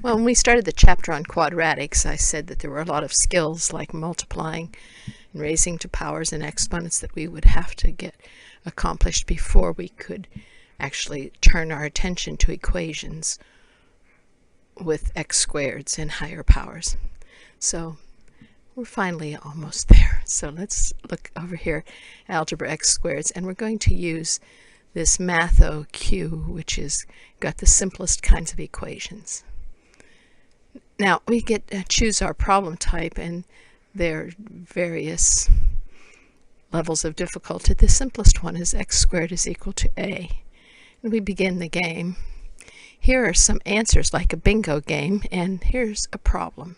Well, when we started the chapter on quadratics, I said that there were a lot of skills like multiplying and raising to powers and exponents that we would have to get accomplished before we could actually turn our attention to equations with x squareds and higher powers. So we're finally almost there. So let's look over here, algebra x squareds, and we're going to use this Matho-Q, which is got the simplest kinds of equations. Now we get to choose our problem type, and there are various levels of difficulty. The simplest one is x squared is equal to a. And we begin the game. Here are some answers like a bingo game, and here's a problem.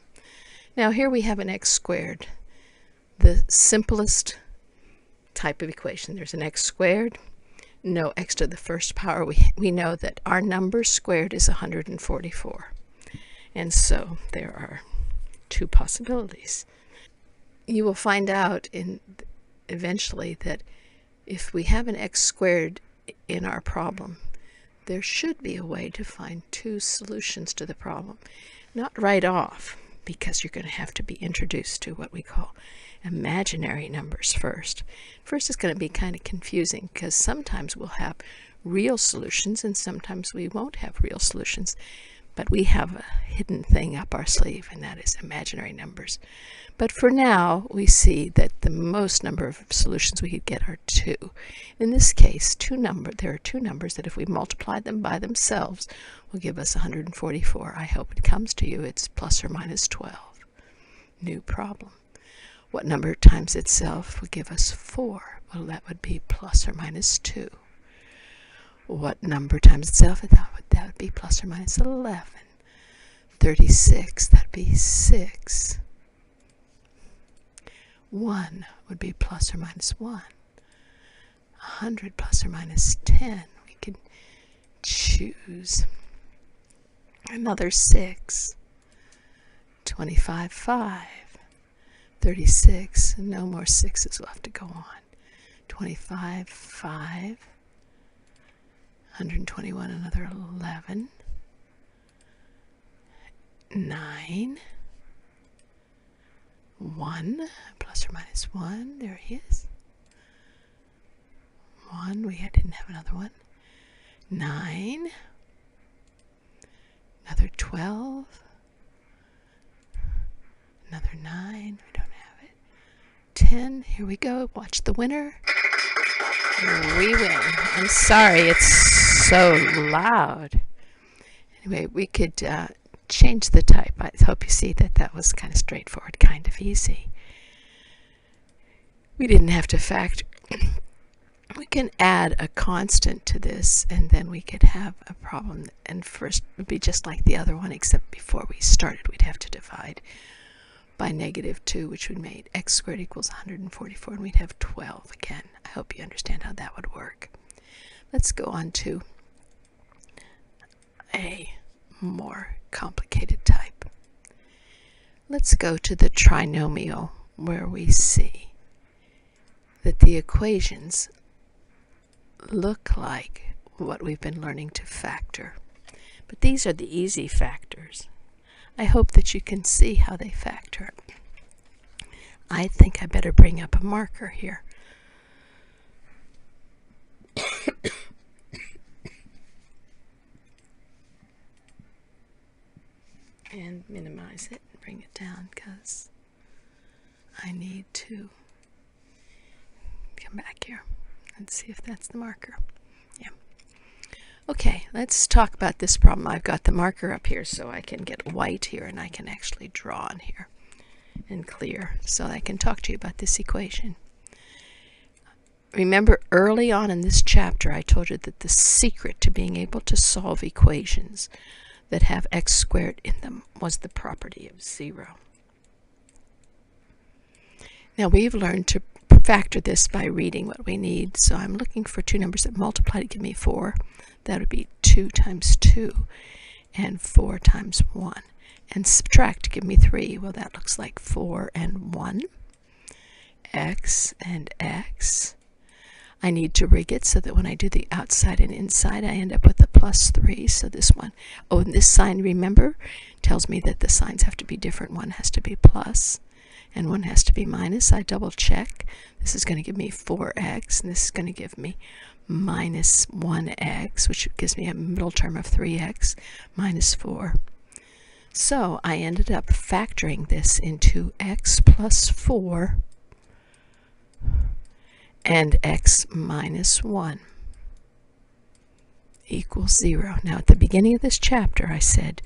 Now here we have an x squared, the simplest type of equation. There's an x squared, no x to the first power. We know that our number squared is 144. And so there are two possibilities. You will find out eventually that if we have an x squared in our problem, there should be a way to find two solutions to the problem. Not right off, because you're going to have to be introduced to what we call imaginary numbers first. First, it's going to be kind of confusing because sometimes we'll have real solutions and sometimes we won't have real solutions. But we have a hidden thing up our sleeve, and that is imaginary numbers. But for now, we see that the most number of solutions we could get are 2. In this case, there are two numbers that if we multiply them by themselves will give us 144. I hope it comes to you. It's plus or minus 12. New problem. What number times itself will give us 4? Well, that would be plus or minus 2. What number times itself? That would be plus or minus 11. 36, that'd be 6. 1 would be plus or minus 1. 100 plus or minus 10. We can choose another 6. 25, 5. 36, no more 6s, we'll have to go on. 25, 5. 121, another 11, 9, 1, plus or minus 1, there he is. 1, we didn't have another one. 9, another 12, another 9, we don't have it. 10, here we go, watch the winner. We win. I'm sorry, it's so loud. Anyway, we could change the type. I hope you see that that was kind of straightforward, kind of easy. We didn't have to factor. We can add a constant to this, and then we could have a problem. And first, it would be just like the other one, except before we started, we'd have to divide by -2, which would make x squared equals 144, and we'd have 12 again. I hope you understand how that would work. Let's go on to a more complicated type. Let's go to the trinomial, where we see that the equations look like what we've been learning to factor. But these are the easy factors. I hope that you can see how they factor. I think I better bring up a marker here. And minimize it and bring it down because I need to come back here and see if that's the marker. Yeah. Okay, let's talk about this problem. I've got the marker up here so I can get white here and I can actually draw on here and clear so I can talk to you about this equation. Remember early on in this chapter I told you that the secret to being able to solve equations that have x squared in them was the property of 0. Now we've learned to factor this by reading what we need, so I'm looking for two numbers that multiply to give me 4. That would be 2 times 2 and 4 times 1. And subtract to give me 3. Well, that looks like 4 and 1. X and X. I need to rig it so that when I do the outside and inside, I end up with a +3. So this one, oh, and this sign, remember, tells me that the signs have to be different. One has to be plus, and one has to be minus. I double check. This is going to give me 4x, and this is going to give me minus 1x, which gives me a middle term of 3x minus 4. So I ended up factoring this into x plus 4 and x minus 1 equals 0. Now at the beginning of this chapter I said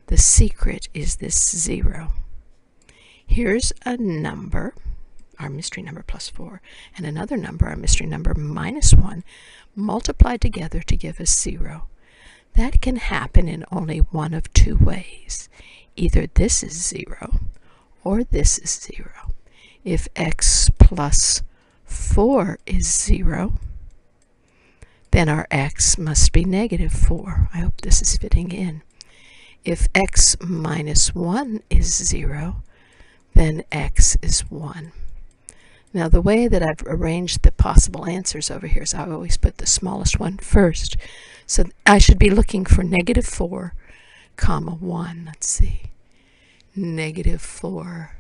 the secret is this 0. Here's a number, our mystery number +4, and another number, our mystery number -1, multiplied together to give us 0. That can happen in only one of two ways. Either this is 0 or this is 0. If x plus 4 is 0, then our x must be -4. I hope this is fitting in. If x minus 1 is 0, then x is 1. Now the way that I've arranged the possible answers over here is I always put the smallest one first. So I should be looking for -4, (1). Let's see. -4,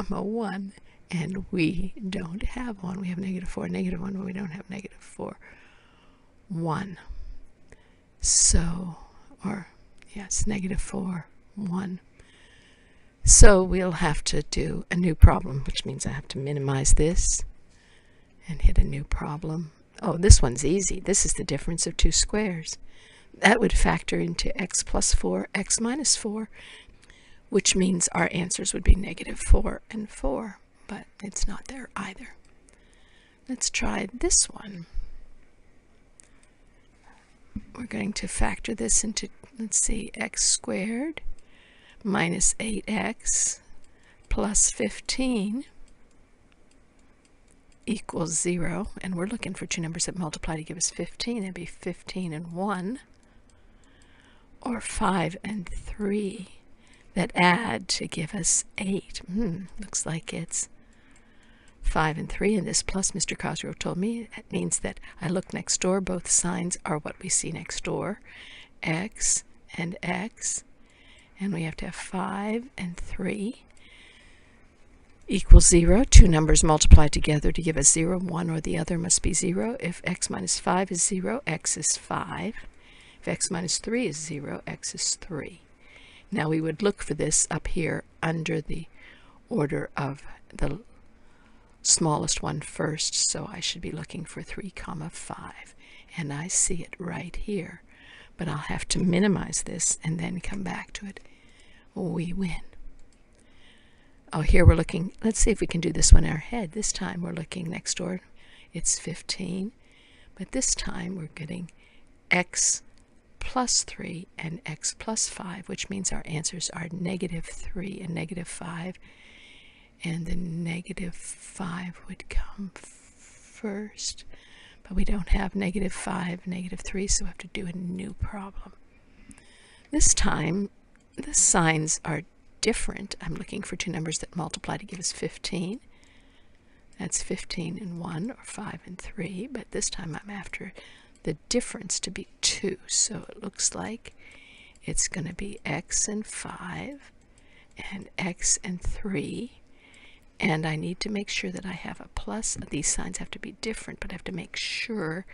(1). And we don't have one. We have -4, -1, but we don't have -4, 1. So, or yes, -4, 1. So we'll have to do a new problem, which means I have to minimize this and hit a new problem. Oh, this one's easy. This is the difference of two squares. That would factor into x plus 4, x minus 4, which means our answers would be -4 and 4, but it's not there either. Let's try this one. We're going to factor this into, let's see, x squared minus 8x plus 15 equals 0. And we're looking for two numbers that multiply to give us 15. It'd be 15 and 1, or 5 and 3 that add to give us 8. Looks like it's 5 and 3, and this plus, Mr. Cosgrove told me, it means that I look next door. Both signs are what we see next door, x and x, and we have to have 5 and 3 equals 0. Two numbers multiplied together to give us 0. One or the other must be 0. If x minus 5 is 0, x is 5. If x minus 3 is 0, x is 3. Now we would look for this up here under the order of the smallest one first, so I should be looking for 3, 5, and I see it right here. But I'll have to minimize this and then come back to it. We win. Oh, here we're looking, let's see if we can do this one in our head. This time we're looking next door. It's 15, but this time we're getting x plus 3 and x plus 5, which means our answers are -3 and -5. And the -5 would come first, but we don't have -5, -3, so we have to do a new problem. This time the signs are different. I'm looking for two numbers that multiply to give us 15. That's 15 and 1, or 5 and 3, but this time I'm after the difference to be 2. So it looks like it's going to be x and 5 and x and 3. And I need to make sure that I have a plus. These signs have to be different, but I have to make sure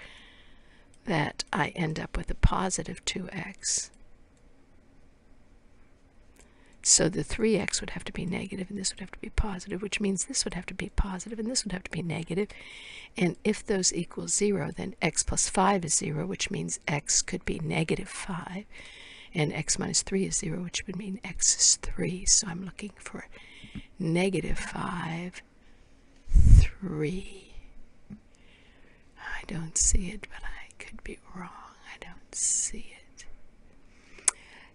that I end up with a positive 2x. So the 3x would have to be negative, and this would have to be positive, which means this would have to be positive, and this would have to be negative. And if those equal 0, then x plus 5 is 0, which means x could be -5. And x minus 3 is 0, which would mean x is 3. So I'm looking for -5, 3. I don't see it, but I could be wrong. I don't see it.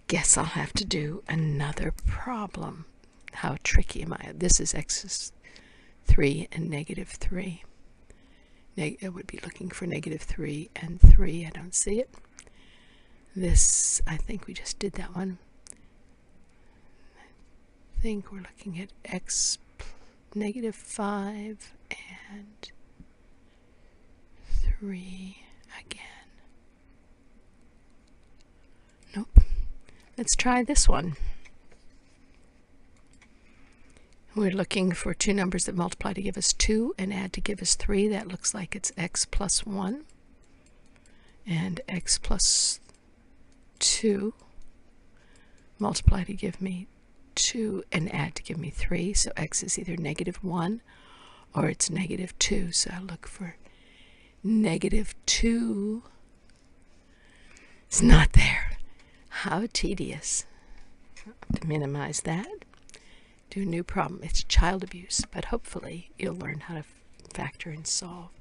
Guess I'll have to do another problem. How tricky am I? This is x is 3 and -3. I would be looking for -3 and 3. I don't see it. This, I think we just did that one. I think we're looking at x -5 and 3 again. Nope. Let's try this one. We're looking for two numbers that multiply to give us 2 and add to give us 3. That looks like it's x plus 1 and x plus 2 multiply to give me 2 and add to give me 3. So x is either -1 or it's -2. So I look for -2. It's not there. How tedious. To minimize that, do a new problem. It's child abuse, but hopefully you'll learn how to factor and solve.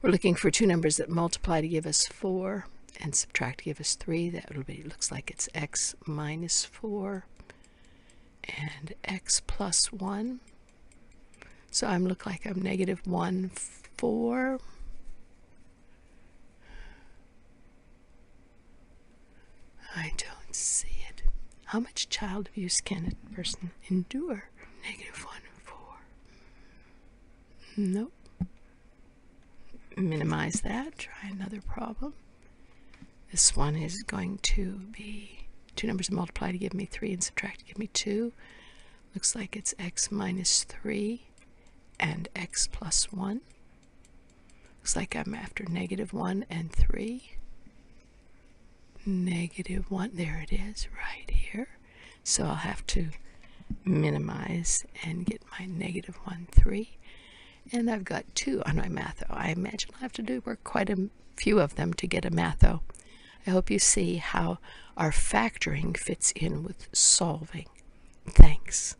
We're looking for two numbers that multiply to give us 4 and subtract to give us 3. That will be, looks like it's x minus 4 and x plus 1. So I look like I'm -1, 4. I don't see it. How much child abuse can a person endure? -1, 4. Nope. Minimize that. Try another problem. This one is going to be two numbers that multiply to give me 3 and subtract to give me 2. Looks like it's x minus 3 and x plus 1. Looks like I'm after -1 and 3. -1, there it is, right here. So I'll have to minimize and get my -1, 3. And I've got 2 on my Matho. I imagine I'll have to work quite a few of them to get a Matho. I hope you see how our factoring fits in with solving. Thanks.